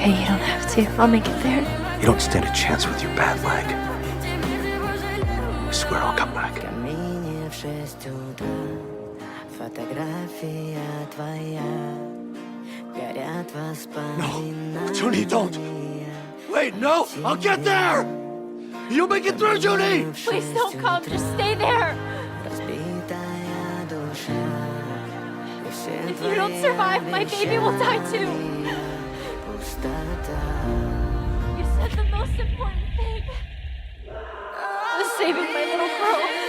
okay, you don't have to. I'll make it there. You don't stand a chance with your bad leg. I swear I'll come back. Камине в 6 утра, фотография твоя, горят воспоминания. Junie, don't! Wait, no! I'll get there! You'll make it through, Junie! Please don't come. Just stay there. Разбитая душа, и все If you don't survive, my baby will die too. пустота. You said the most important thing was saving my little girl.